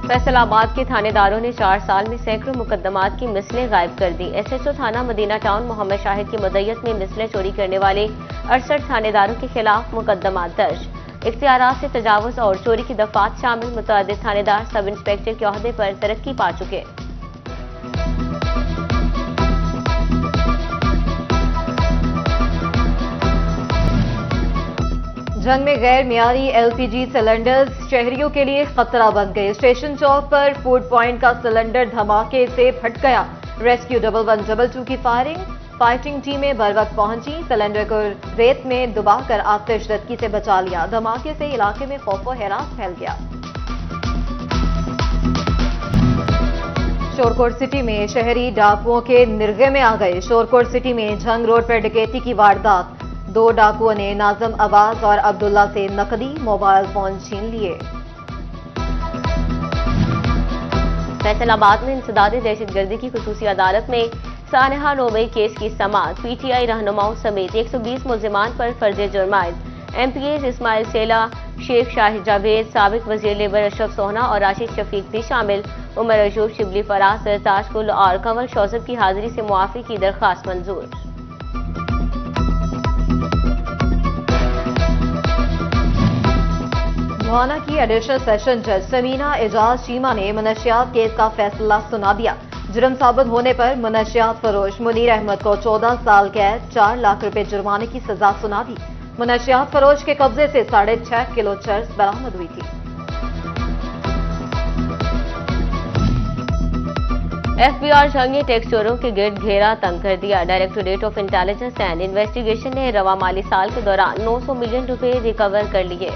फैसलाबाद के थानेदारों ने 4 साल में सैकड़ों मुकदमात की मिसलें गायब कर दी। एसएचओ थाना मदीना टाउन मोहम्मद शाहिद की मदय्यत में मिसलें चोरी करने वाले 68 थानेदारों के खिलाफ मुकदमात दर्ज। इख्तियारात से तजावुज और चोरी की दफात शामिल मुतअद्दिद थानेदार सब इंस्पेक्टर के ओहदे पर तरक्की पा चुके। जंग में गैर मियारी एलपीजी सिलेंडर्स शहरियों के लिए खतरा बन गए। स्टेशन चौक पर फूड पॉइंट का सिलेंडर धमाके से फट गया। रेस्क्यू 1122 की फाइटिंग टीमें बर वक्त पहुंची, सिलेंडर को रेत में डुबाकर आतिशदगी से बचा लिया। धमाके से इलाके में खौफ व हैरान फैल गया। शोरकोट सिटी में शहरी डाकुओं के निर्गे में आ गए। शोरकोट सिटी में झंग रोड पर डकैती की वारदात। 2 डाकुओं ने नाजम अब्बास और अब्दुल्ला से नकदी मोबाइल फोन छीन लिए। फैसलाबाद में इंसदादी दहशतगर्दी की खुसूसी अदालत में सानहा नोबई केस की समाअत। पीटीआई रहनुमाओं समेत 120 मुल्जिमान पर फर्ज जुर्म आयद। एमपीएस इस्माइल सेला, शेख शाहिद जावेद, साबिक वजीर लेबर अशरफ सोहना और राशिद शफीक भी शामिल। उमर अयूब, शिबली फराज, सरताज कुल और कंवर शौजब की हाजिरी से मुआफी की दरख्वास्त मंजूर। गोहाना की एडिशनल सेशन जज समीना एजाज चीमा ने मनशियात केस का फैसला सुना दिया। जुर्म साबित होने पर मनशियात फरोश मुनीर अहमद को 14 साल कैद, 4 लाख रुपए जुर्माने की सजा सुना दी। मनशियात फरोश के कब्जे से 6.5 किलो चर्स बरामद हुई थी। एफबीआर जंग ने टैक्स चोरों के गिर्द घेरा तंग कर दिया। Directorate of intelligence and investigation ने रवा माली साल के दौरान 900 मिलियन रुपए रिकवर कर लिए।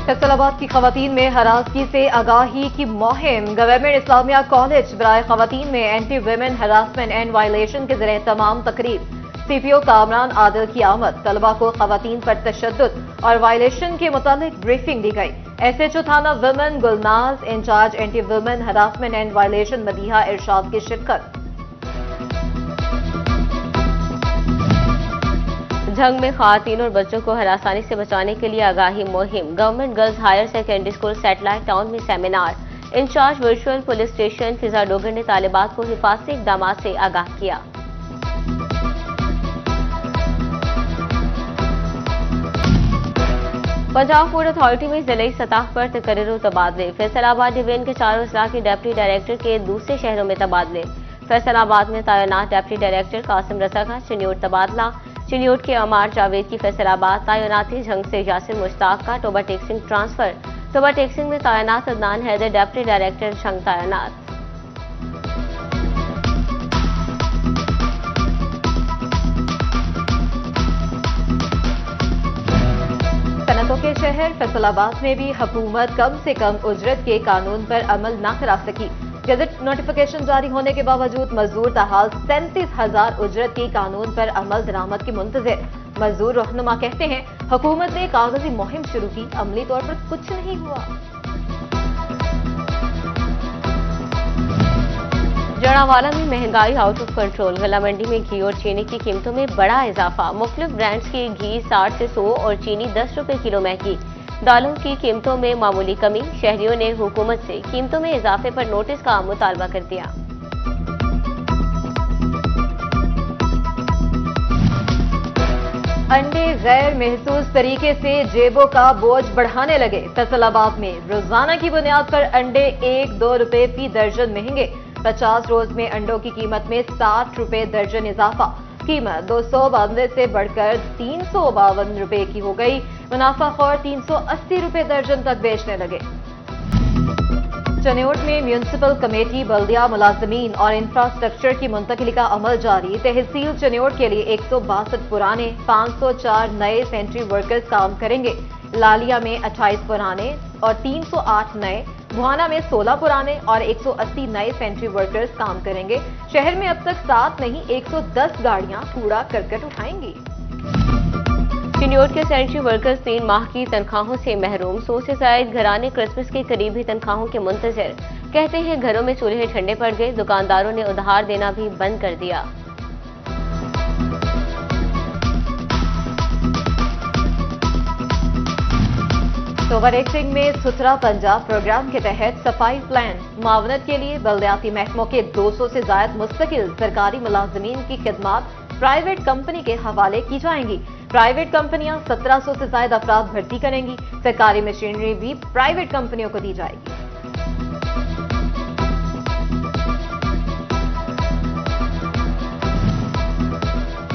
फैसलाबाद की खवातीन में हरासगी से आगाही की मुहिम। गवर्नमेंट इस्लामिया कॉलेज बराए खवातीन में anti women harassment and violation के जरिए तमाम तकरीब। सीपीओ कामरान आदिल की आमद। तलबा को खवातीन पर तशद्दुद और वायलेशन के मुतालिक ब्रीफिंग दी गई। एसएचओ थाना women Gulnaz, incharge anti women harassment and violation Madiha Irshad की शिरकत। जंग में खातून और बच्चों को हरासानी से बचाने के लिए आगाही मुहिम। Government girls higher secondary school satellite town में seminar. Incharge virtual police station Fiza Dogar ने तालिबात को हिफाजती इकदाम से आगाह किया। पंजाब फूड अथॉरिटी में जिले सतह पर तकरीर तबादले। फैसलाबाद डिवीजन के 4 अजला के डिप्टी डायरेक्टर के दूसरे शहरों में तबादले। फैसलाबाद में तैनात डिप्टी डायरेक्टर कासिम रजा का चिन्योट तबादला। चिन्योट के अमार जावेद की फैसलाबाद तैनाती। झंग से यासिर मुश्ताक का टोबा टेक्सिंग ट्रांसफर। टोबा टेक्सिंग में तैनात अदनान हैदर डिप्टी डायरेक्टर झंग तैनात। सनतों के शहर फैसलाबाद में भी हुकूमत कम से कम उजरत के कानून पर अमल न करा सकी। गजट नोटिफिकेशन जारी होने के बावजूद मजदूर ताहाल 37,000 उजरत के कानून पर अमल दरामद की मुंतजिर। मजदूर रहनुमा कहते हैं हुकूमत ने कागजी मुहिम शुरू की, अमली तौर पर कुछ नहीं हुआ। जड़ावाला में महंगाई आउट ऑफ कंट्रोल। गला मंडी में घी और चीनी की कीमतों में बड़ा इजाफा। मुख्तलिफ ब्रांड्स की घी 60 से 100 और चीनी 10 रुपए किलो महंगी। दालों की कीमतों में मामूली कमी। शहरियों ने हुकूमत से कीमतों में इजाफे पर नोटिस का मुतालबा कर दिया। अंडे गैर महसूस तरीके से जेबों का बोझ बढ़ाने लगे। फैसलाबाद में रोजाना की बुनियाद पर अंडे 1-2 रुपए फी दर्जन महंगे। 50 रोज में अंडों की कीमत में 60 रुपए दर्जन इजाफा। कीमत 292 से बढ़कर 352 रुपए की हो गई। मुनाफाखोर 380 रुपए दर्जन तक बेचने लगे। चन्योट में म्यूनिसिपल कमेटी, बल्दिया मुलाजमीन और इंफ्रास्ट्रक्चर की मुंतकिली का अमल जारी। तहसील चन्योट के लिए 162 पुराने, 504 नए सेंट्री वर्कर्स काम करेंगे। लालिया में 28 पुराने और 308 नए, बुहाना में 16 पुराने और 180 नए सेंट्री वर्कर्स काम करेंगे। शहर में अब तक 7 नहीं 110 गाड़ियां कूड़ा करकट उठाएंगी। चिन्योट के सेंट्री वर्कर्स 3 माह की तनख्वाहों से महरूम। 100 से ज्यादा घराने क्रिसमस के करीबी तनख्वाहों के मुंतजर। कहते हैं घरों में चूल्हे ठंडे पड़ गए। दुकानदारों ने उधार देना भी बंद कर दिया। ओवर एक्टिंग में सुथरा पंजाब प्रोग्राम के तहत सफाई प्लान मुआवनत के लिए बल्दियाती महकमों के 200 से ज्यादा मुस्तकिल सरकारी मुलाजमीन की खिदमात प्राइवेट कंपनी के हवाले की जाएंगी। प्राइवेट कंपनियां 1700 से ज्यादा अफराद भर्ती करेंगी। सरकारी मशीनरी भी प्राइवेट कंपनियों को दी जाएगी।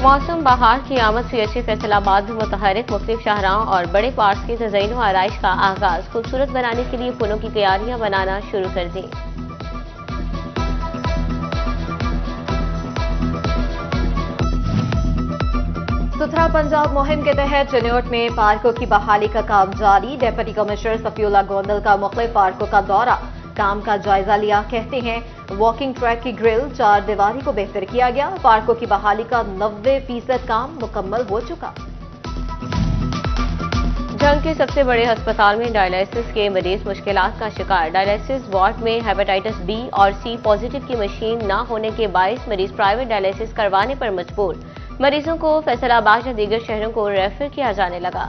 मौसम बहार की आमद से अच्छी फैसलाबाद में मुतहरिक मुख्तलिफ शाहराहों और बड़े पार्क्स की तज़यीन व आराइश का आगाज खूबसूरत बनाने के लिए फूलों की क्यारियां बनाना शुरू कर दी। सुथरा पंजाब मुहिम के तहत चिन्योट में पार्कों की बहाली का काम जारी। डिप्टी कमिश्नर सफीउल्लाह गोंदल का मुख्तलिफ पार्कों का दौरा, काम का जायजा लिया। कहते हैं वॉकिंग ट्रैक की ग्रिल, 4 दीवारी को बेहतर किया गया। पार्कों की बहाली का 90% काम मुकम्मल हो चुका। जंग के सबसे बड़े अस्पताल में डायलिसिस के मरीज मुश्किलात का शिकार। डायलिसिस वार्ड में हेपेटाइटिस बी और सी पॉजिटिव की मशीन न होने के बायस मरीज प्राइवेट डायलिसिस करवाने पर मजबूर। मरीजों को फैसलाबाद या दीगर शहरों को रेफर किया जाने लगा।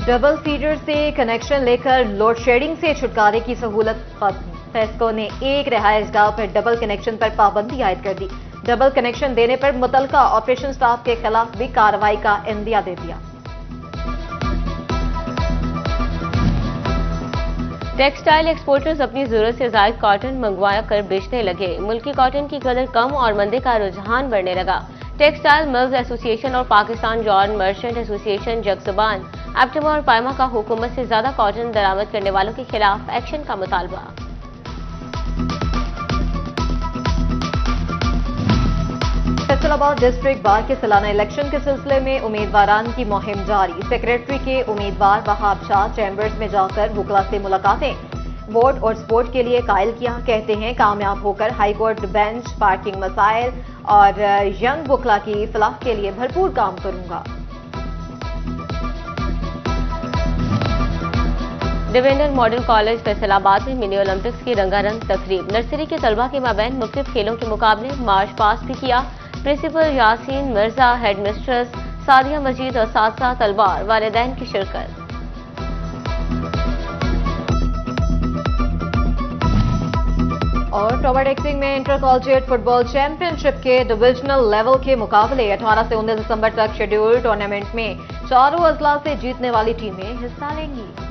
डबल फीडर से कनेक्शन लेकर लोड शेडिंग से छुटकारे की सहूलत खत्म। फेस्को ने एक रिहायशगाह पर डबल कनेक्शन पर पाबंदी आयद कर दी। डबल कनेक्शन देने पर मुतलका ऑपरेशन स्टाफ के खिलाफ भी कार्रवाई का इंदिया दे दिया। टेक्सटाइल एक्सपोर्टर्स अपनी जरूरत से ज्यादा कॉटन मंगवा कर बेचने लगे। मुल्की कॉटन की कदर कम और मंदी का रुझान बढ़ने लगा। टेक्सटाइल मिल्स एसोसिएशन और पाकिस्तान जॉर्न मर्चेंट एसोसिएशन जगजुबान एप्टिमा और पायमा का हुकूमत से ज्यादा कॉटन दरामद करने वालों के खिलाफ एक्शन का मुतालबा। फैसलाबाद डिस्ट्रिक्ट बार के सालाना इलेक्शन के सिलसिले में उम्मीदवारान की मुहिम जारी। सेक्रेटरी के उम्मीदवार वहाब शाह चैम्बर्स में जाकर वुकला से मुलाकातें, वोट और सपोर्ट के लिए कायल किया। कहते हैं कामयाब होकर हाईकोर्ट बेंच, पार्किंग मसाइल और यंग वुकला की फलाह के लिए भरपूर काम करूंगा। डिवेंडर मॉडल कॉलेज फैसलाबाद में मिनी ओलंपिक्स की रंगारंग तकरीब। नर्सरी के तलबा के माबैन मुख्तलिफ खेलों के मुकाबले मार्च पास भी किया। Principal Yasin Mirza, head mistress Sadia Majeed और साथ तलबा वालिदैन की शिरकत। और टॉवर एक्टिंग में इंटर कॉलेजिएट फुटबॉल चैंपियनशिप के डिविजनल लेवल के मुकाबले 18 से 19 दिसंबर तक शेड्यूल टूर्नामेंट में चारों अजला से जीतने वाली टीमें हिस्सा लेंगी।